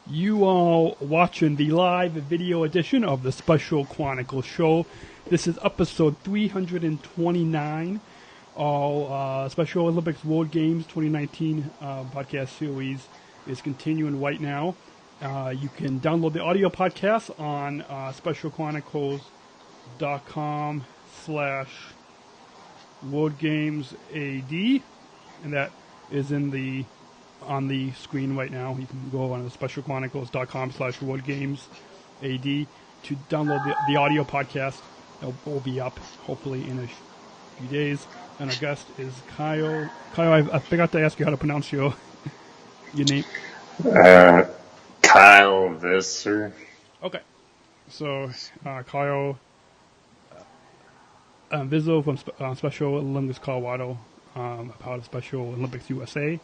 You all watching the live video edition of the Special Chronicles show. This is episode 329. All Special Olympics World Games 2019 podcast series is continuing right now. You can download the audio podcast on SpecialChronicles.com/WorldGamesAD, and that is on the screen right now. You can go on SpecialChronicles.com/WorldGamesAD to download the audio podcast. It will be up hopefully in a few days. And our guest is Kyle. Kyle, I forgot to ask you how to pronounce your name. Kyle Visser. Okay. So, Kyle Visser from Special Olympics Colorado, part of Special Olympics USA,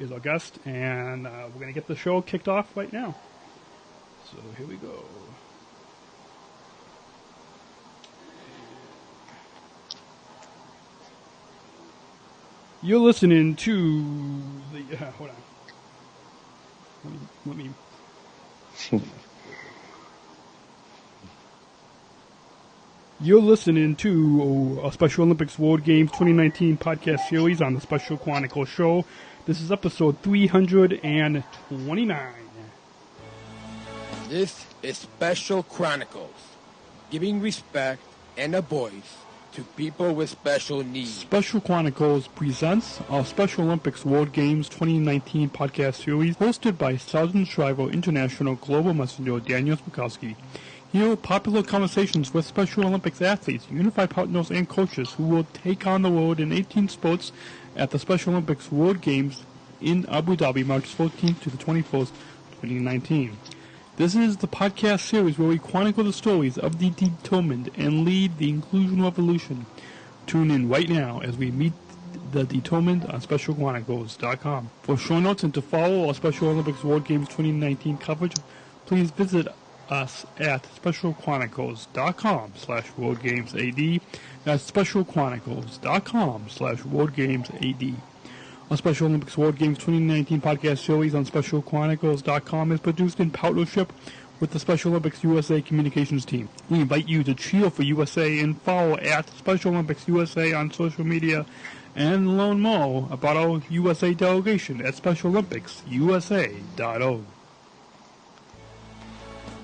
is our guest. And we're going to get the show kicked off right now. So, here we go. You're listening to the... hold on. Let me You're listening to a Special Olympics World Games 2019 podcast series on the Special Chronicles show. This is episode 329. This is Special Chronicles, giving respect and a voice to people with special needs. Special Chronicles presents our Special Olympics World Games 2019 podcast series hosted by Sergeant Shriver International Global Messenger Daniel Smrokowski. Here are popular conversations with Special Olympics athletes, unified partners, and coaches who will take on the world in 18 sports at the Special Olympics World Games in Abu Dhabi, March 14th to the 21st, 2019. This is the podcast series where we chronicle the stories of the determined and lead the inclusion revolution. Tune in right now as we meet the determined on SpecialChronicles.com. For show notes and to follow our Special Olympics World Games 2019 coverage, please visit us at SpecialChronicles.com/WorldGamesAD. That's SpecialChronicles.com/WorldGamesAD. Our Special Olympics World Games 2019 podcast series on SpecialChronicles.com is produced in partnership with the Special Olympics USA communications team. We invite you to cheer for USA and follow at Special Olympics USA on social media and learn more about our USA delegation at SpecialOlympicsUSA.org.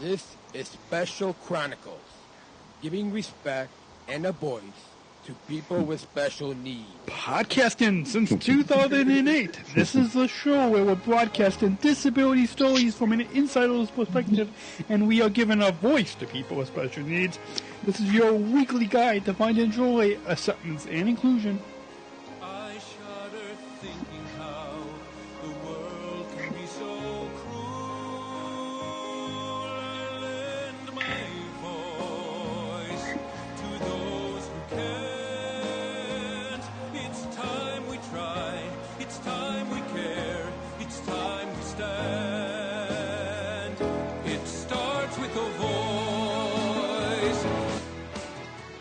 This is Special Chronicles, giving respect and a voice to people with special needs. Podcasting since 2008. This is the show where we're broadcasting disability stories from an insider's perspective, and we are giving a voice to people with special needs. This is your weekly guide to find and enjoy acceptance and inclusion. I shudder thinking how the world can be so cruel. I lend my voice to those who can. It's time we try, it's time we care, it's time we stand. It starts with a voice.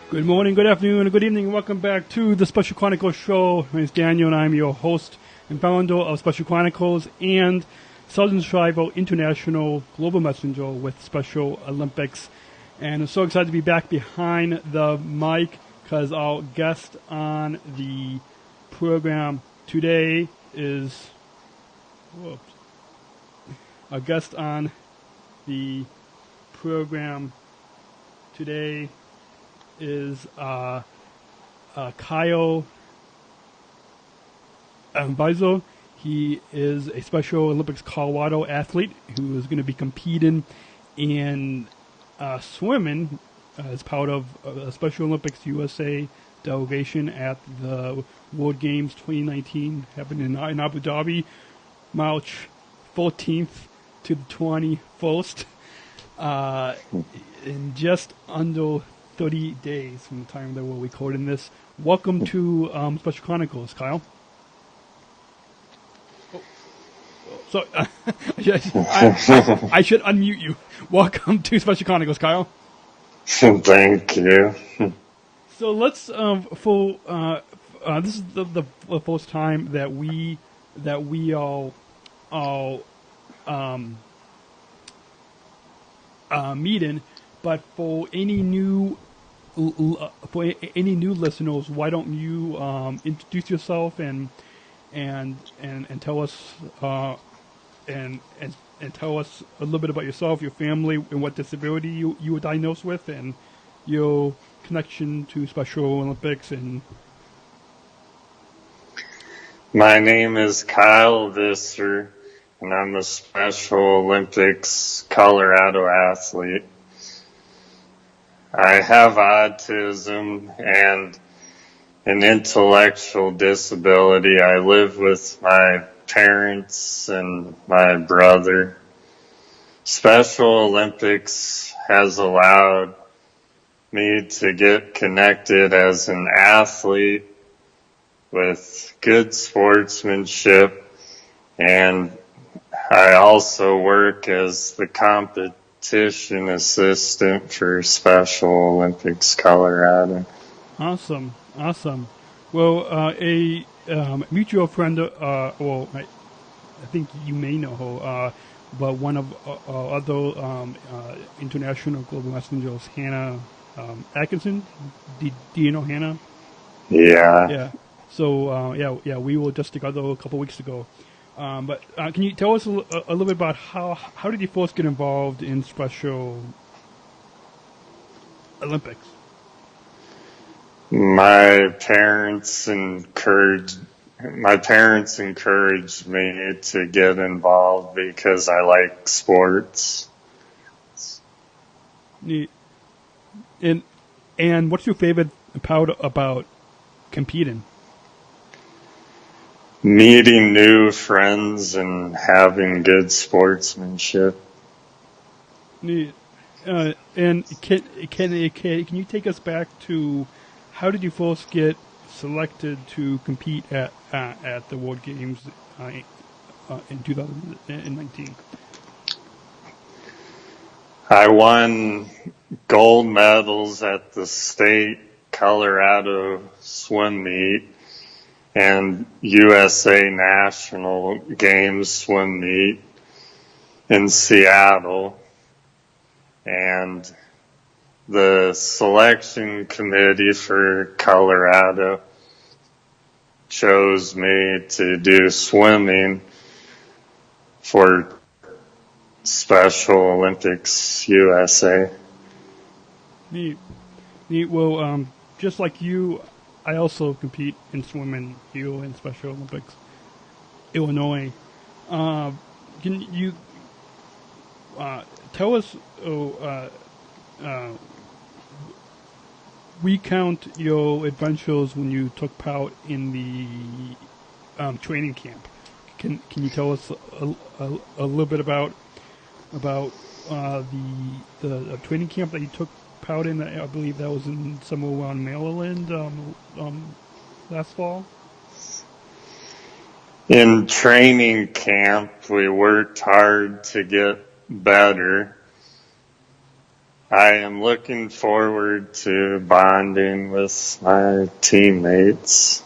Good morning, good afternoon, and good evening, and welcome back to the Special Chronicles show. My name is Daniel, and I'm your host and founder of Special Chronicles and Sergeant Shriver International Global Messenger with Special Olympics. And I'm so excited to be back behind the mic because our guest on the program today is... Our guest on the program today is Kyle Visser. He is a Special Olympics Colorado athlete who is going to be competing in swimming as part of a Special Olympics USA delegation at the World Games 2019 happening in Abu Dhabi, March 14th to the 21st, in just under 30 days from the time that we're recording this. Welcome to Special Chronicles, Kyle. So, I should unmute you. Welcome to Special Chronicles, Kyle. Thank you. So let's this is the first time that we all meeting. But for any new listeners, why don't you introduce yourself and tell us and tell us a little bit about yourself, your family, and what disability you were diagnosed with, and your connection to Special Olympics. And My name is Kyle Visser, and I'm a Special Olympics Colorado athlete. I have autism and an intellectual disability. I live with my parents and my brother. Special Olympics has allowed me to get connected as an athlete with good sportsmanship, and I also work as the competition assistant for Special Olympics Colorado. awesome. Well, a mutual friend, well, I think you may know her, but one of other international global messengers, Hannah Atkinson. Do you know Hannah? Yeah. Yeah. So we were just together a couple weeks ago. But can you tell us a little bit about how did you first get involved in Special Olympics? My parents encouraged me to get involved because I like sports. Neat. And what's your favorite part about competing? Meeting new friends and having good sportsmanship. Neat. And can you take us back to how did you first get selected to compete at the World Games in 2019? I won gold medals at the state Colorado swim meet and USA National Games swim meet in Seattle. And the selection committee for Colorado chose me to do swimming for Special Olympics USA. Neat. Well, just like you, I also compete in swimming here in Special Olympics Illinois. Can you tell us, recount your adventures when you took part in the training camp? Can you tell us a little bit about the training camp that you took part in? I believe that was in somewhere around Maryland last fall. In training camp, we worked hard to get better. I am looking forward to bonding with my teammates.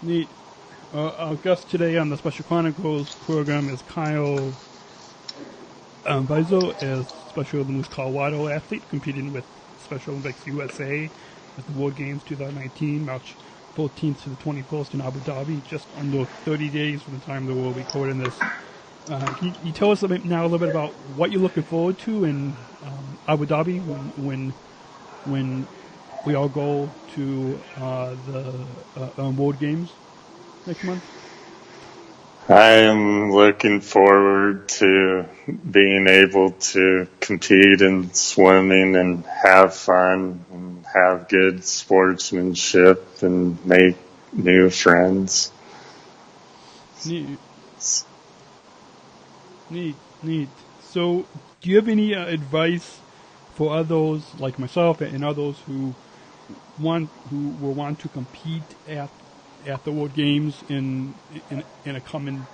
Neat. Our guest today on the Special Chronicles program is Kyle Visser, as Special Olympics Colorado athlete competing with Special Olympics USA at the World Games 2019, March 14th to the 21st in Abu Dhabi, just under 30 days from the time that we'll be recording this. Can you tell us a little bit about what you're looking forward to in Abu Dhabi when we all go to the World Games next month? I am looking forward to being able to compete in swimming and have fun and have good sportsmanship and make new friends. Neat. So, do you have any advice for others like myself and others who will want to compete at the World Games in the coming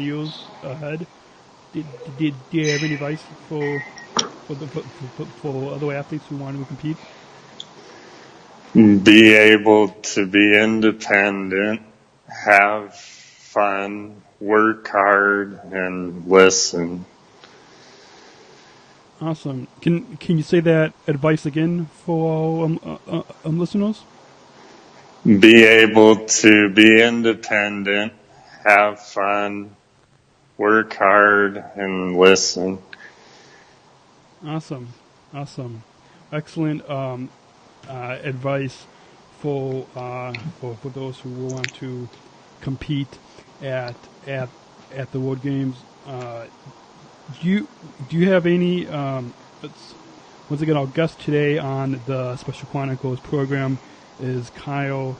years ahead? Do you have any advice for other athletes who want to compete? Be able to be independent have fun, work hard, and listen. Awesome. Can you say that advice again for listeners? Be able to be independent, have fun, work hard, and listen. Awesome. Excellent advice for those who want to compete at the World Games. Do you have any? Once again, our guest today on the Special Chronicles program is Kyle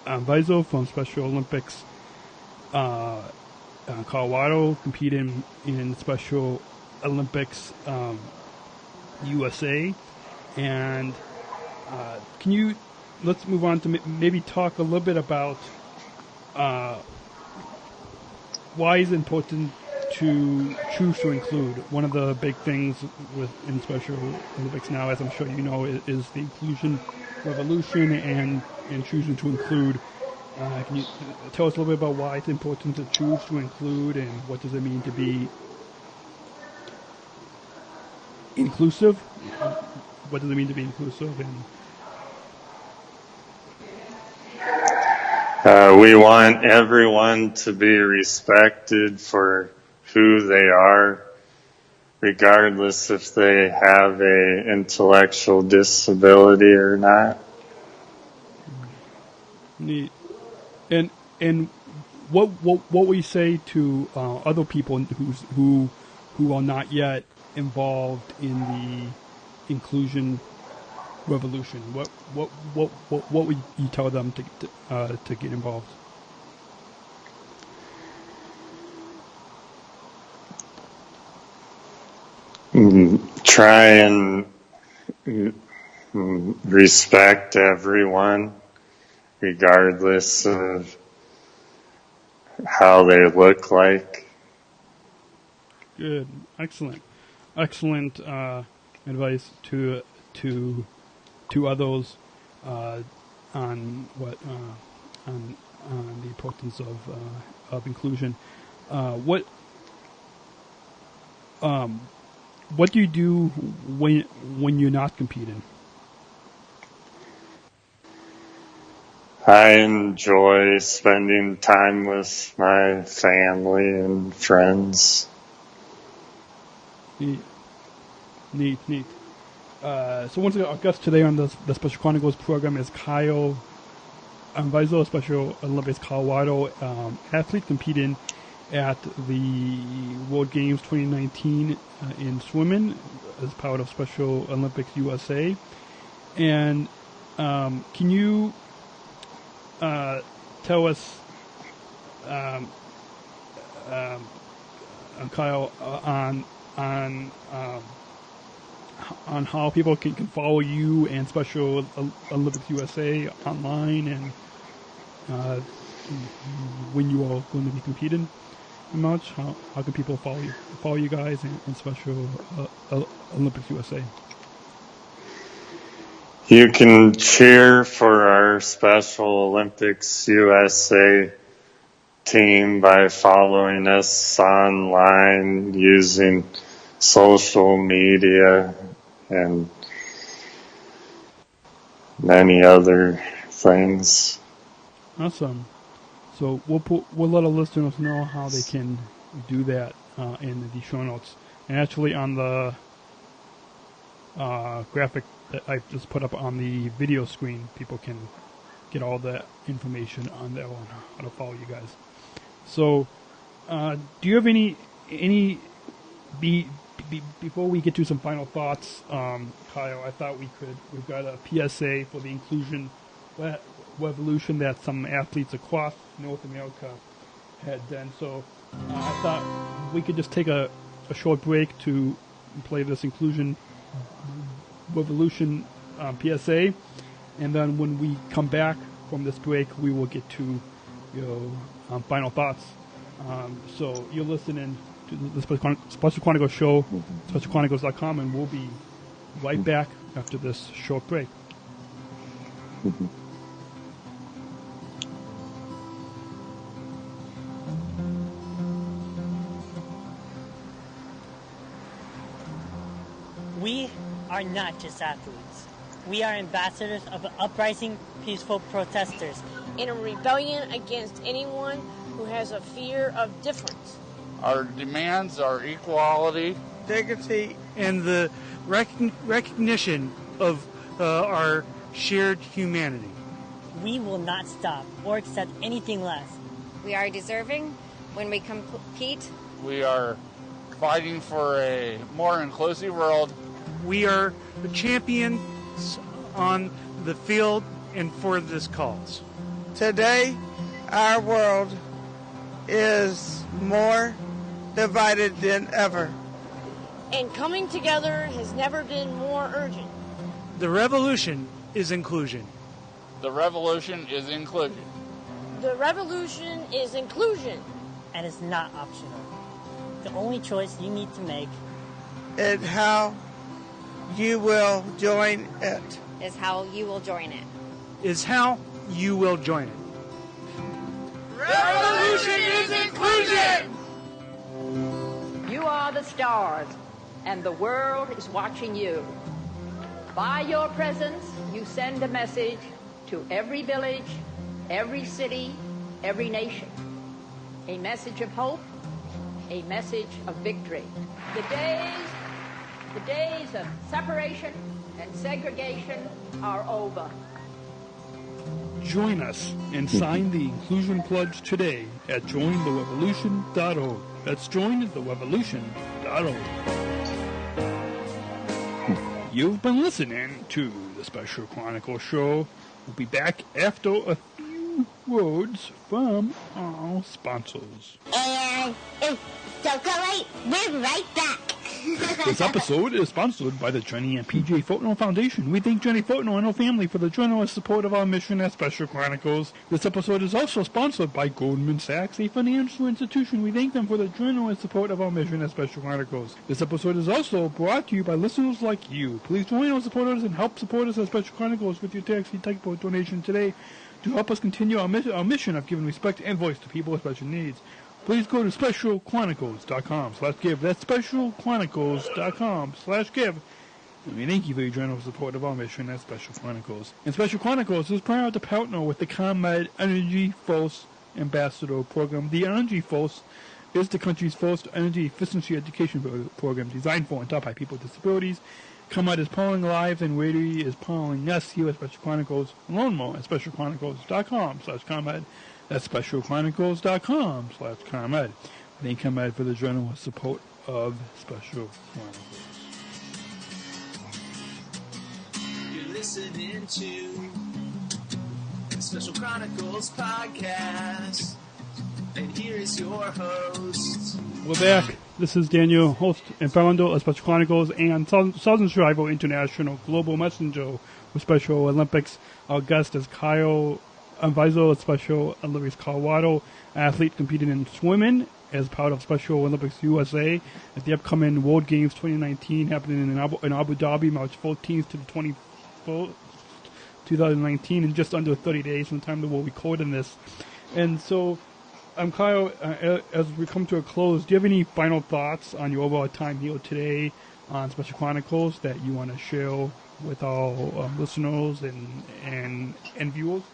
Visser from Special Olympics Colorado, competing in Special Olympics USA. And let's move on to maybe talk a little bit about why it's important to choose to include. One of the big things in Special Olympics now, as I'm sure you know, is the inclusion revolution and choosing to include. Can you tell us a little bit about why it's important to choose to include, and what does it mean to be inclusive? What does it mean to be inclusive? And we want everyone to be respected for who they are, regardless if they have a intellectual disability or not. Neat. And what we say to other people who are not yet involved in the inclusion revolution? What would you tell them to get involved? Try and respect everyone, regardless of how they look like. Good, excellent advice to others on the importance of inclusion. What do you do when you're not competing? I enjoy spending time with my family and friends. Neat. So once again, our guest today on the Special Chronicles program is Kyle Visser, Special Olympics Colorado athlete competing at the World Games 2019 in swimming as part of Special Olympics USA. And can you tell us, Kyle, on how people can follow you and Special Olympics USA online, and when you are going to be competing in March? How can people follow you guys in Special Olympics USA? You can cheer for our Special Olympics USA team by following us online using social media and many other things. Awesome. So we'll let our listeners know how they can do that in the show notes. And actually, on the graphic that I just put up on the video screen, people can get all that information on there on how to follow you guys. So, do you have any before we get to some final thoughts, Kyle? I thought we've got a PSA for the inclusion revolution that some athletes across North America had done. So I thought we could just take a short break to play this inclusion revolution PSA, and then when we come back from this break, we will get to final thoughts. So you're listening to the Special Chronicles show, SpecialChronicles.com, and we'll be right back after this short break. We are not just athletes. We are ambassadors of uprising, peaceful protesters. In a rebellion against anyone who has a fear of difference. Our demands are equality, dignity, and the recognition of our shared humanity. We will not stop or accept anything less. We are deserving when we compete. We are fighting for a more inclusive world. We are the champions on the field and for this cause. Today, our world is more divided than ever. And coming together has never been more urgent. The revolution is inclusion. The revolution is inclusion. The revolution is inclusion. And it's not optional. The only choice you need to make is how you will join it. Is how you will join it. Is how you will join it. Revolution is inclusion! You are the stars, and the world is watching you. By your presence, you send a message to every village, every city, every nation. A message of hope, a message of victory. The days of separation and segregation are over. Join us and sign the Inclusion Pledge today at jointherevolution.org. That's jointherevolution.org. You've been listening to the Special Chronicles show. We'll be back after a few words from our sponsors. And if don't go right, we're right back. This episode is sponsored by the Jenny and PJ Fortnell Foundation. We thank Jenny Fortnell and her family for the generous support of our mission at Special Chronicles. This episode is also sponsored by Goldman Sachs, a financial institution. We thank them for the generous support of our mission at Special Chronicles. This episode is also brought to you by listeners like you. Please join our supporters and help support us at Special Chronicles with your tax-free typo donation today to help us continue our mission of giving respect and voice to people with special needs. Please go to SpecialChronicles.com/give. That's SpecialChronicles.com/give. And we thank you for your generous support of our mission at Special Chronicles. And Special Chronicles is proud to partner with the ComEd Energy Force Ambassador Program. The Energy Force is the country's first energy efficiency education program designed for and taught by people with disabilities. ComEd is powering lives and radio is powering us here at Special Chronicles. Learn more at SpecialChronicles.com/ComEd. That's SpecialChronicles.com/ComEd. Thank ComEd for the generous support of Special Chronicles. You're listening to the Special Chronicles podcast. And here is your host. We're back. This is Daniel, host and founder of Special Chronicles and Southern Survival International Global Messenger with Special Olympics. Our guest is Kyle Visser of Special Olympics Colorado, athlete competing in swimming as part of Special Olympics USA at the upcoming World Games 2019 happening in Abu Dhabi, March 14th to the 24th, 2019, in just under 30 days from the time that we're recording this. And so, Kyle, as we come to a close, do you have any final thoughts on your overall time here today on Special Chronicles that you want to share with our listeners and viewers?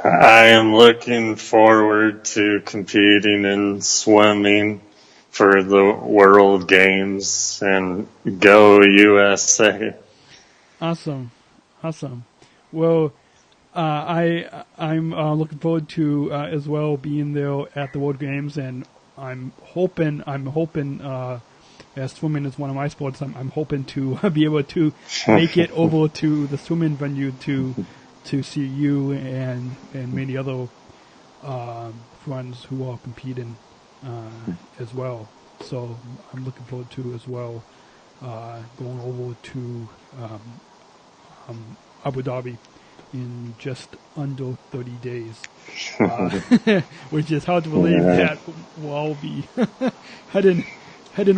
I am looking forward to competing in swimming for the World Games, and go USA. Awesome. Well, I'm looking forward to as well being there at the World Games, and I'm hoping as swimming is one of my sports, I'm hoping to be able to make it over to the swimming venue to see you and many other friends who are competing as well. So I'm looking forward to as well going over to Abu Dhabi in just under 30 days, which is hard to believe that we'll all be heading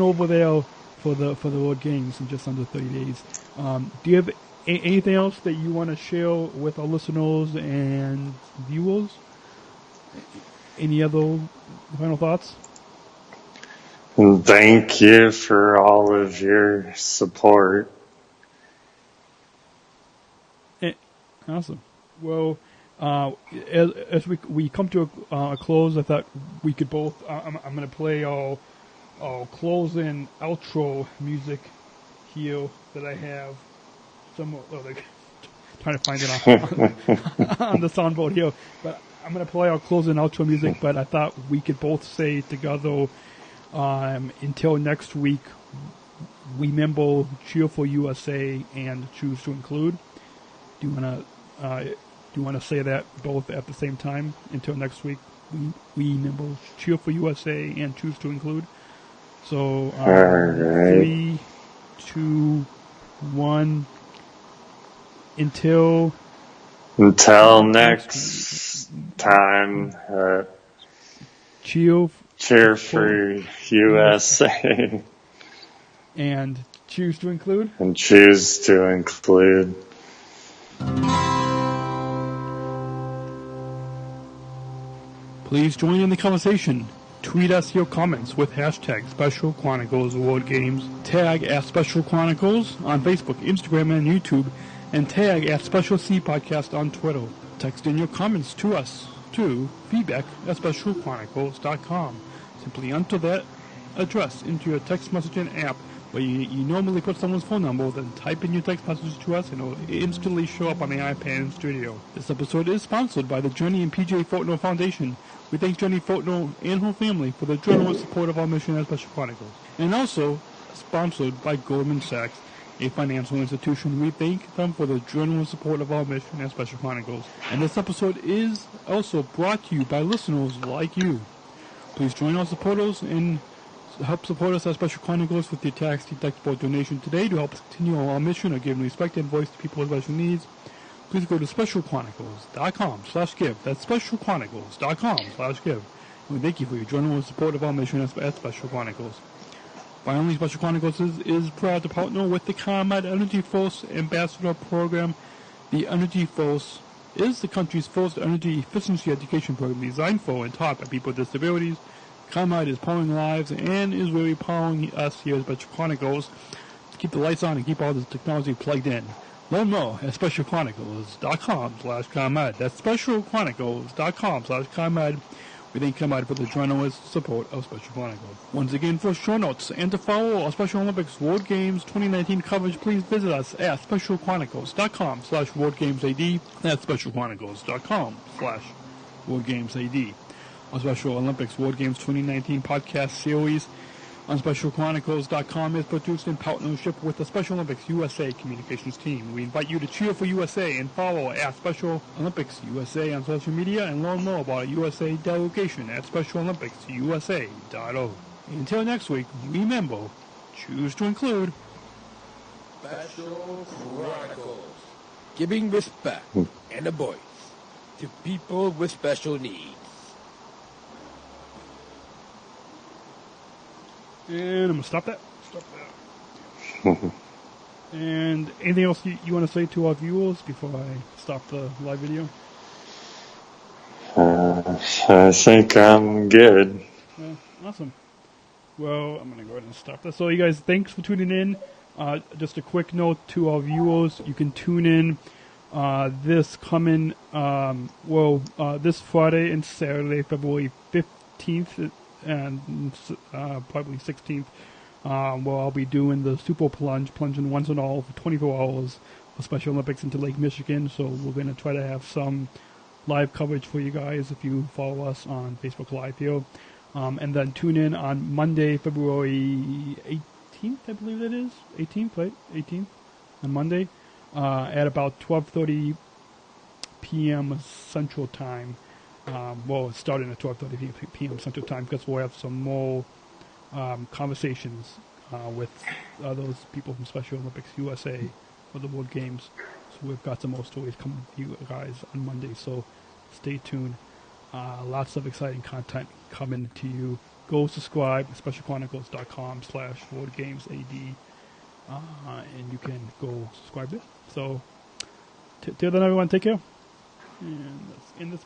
over there for the World Games in just under 30 days. Do you have anything else that you want to share with our listeners and viewers? Any other final thoughts? And thank you for all of your support. Awesome. Well, as we come to a close, I thought we could both. I'm going to play our close and outro music here that I have. Trying to find it on the soundboard here, but I'm going to play our close and outro music. But I thought we could both say together, until next week, remember, cheer for USA and choose to include. Do you want to say that both at the same time? Until next week, we remember, cheer for USA and choose to include. So, all right. 3, 2, 1. Until next time, cheer for USA and choose to include. Please join in the conversation. Tweet us your comments with hashtag Special Chronicles Award Games. Tag @Special Chronicles on Facebook, Instagram, and YouTube. And tag @Special C Podcast on Twitter. Text in your comments to us to feedback@specialchronicles.com. Simply enter that address into your text messaging app where you normally put someone's phone number, then type in your text message to us and it will instantly show up on the iPad in studio. This episode is sponsored by the Journey and PJ Fortner Foundation. We thank Jenny Fortner and her family for the generous support of our mission at Special Chronicles. And also sponsored by Goldman Sachs, a financial institution. We thank them for the generous support of our mission at Special Chronicles. And this episode is also brought to you by listeners like you. Please join our supporters and help support us at Special Chronicles with your tax-deductible donation today to help us continue our mission of giving respect and voice to people with special needs. Please go to specialchronicles.com/give. That's specialchronicles.com/give. And we thank you for your generous support of our mission at Special Chronicles. Finally, Special Chronicles is proud to partner with the ComEd Energy Force Ambassador Program. The Energy Force is the country's first energy efficiency education program designed for and taught by people with disabilities. ComEd is powering lives and is really powering us here at Special Chronicles to keep the lights on and keep all this technology plugged in. Learn more at specialchronicles.com/ComEd. That's specialchronicles.com/ComEd. We thank ComEd for the generous support of Special Chronicles. Once again, for show notes and to follow our Special Olympics World Games 2019 coverage, please visit us at specialchronicles.com/WorldGamesAD. That's specialchronicles.com/WorldGamesAD. Our Special Olympics World Games 2019 podcast series on SpecialChronicles.com is produced in partnership with the Special Olympics USA communications team. We invite you to cheer for USA and follow at Special Olympics USA on social media and learn more about USA delegation at SpecialOlympicsUSA.org. Until next week, remember, choose to include Special Chronicles, giving respect and a voice to people with special needs. And I'm going to stop that. And anything else you want to say to our viewers before I stop the live video? I think I'm good. Awesome. Well, I'm going to go ahead and stop that. So, you guys, thanks for tuning in. Just a quick note to our viewers. You can tune in this coming, this Friday and Saturday, February 15th. And probably 16th, where I'll be doing the super plunging once and all for 24 hours for Special Olympics into Lake Michigan. So we're going to try to have some live coverage for you guys if you follow us on Facebook Live here. And then tune in on Monday, February 18th, I believe it is. 18th, right? 18th on Monday at about 12:30 p.m. Central Time. It's starting at 12:30 p.m. Central Time because we'll have some more conversations with those people from Special Olympics USA for the World Games. So we've got some more stories coming to you guys on Monday, so stay tuned. Lots of exciting content coming to you. Go subscribe to specialchronicles.com/WorldGamesAD, and you can go subscribe there. So till then, everyone, take care. And let's end this.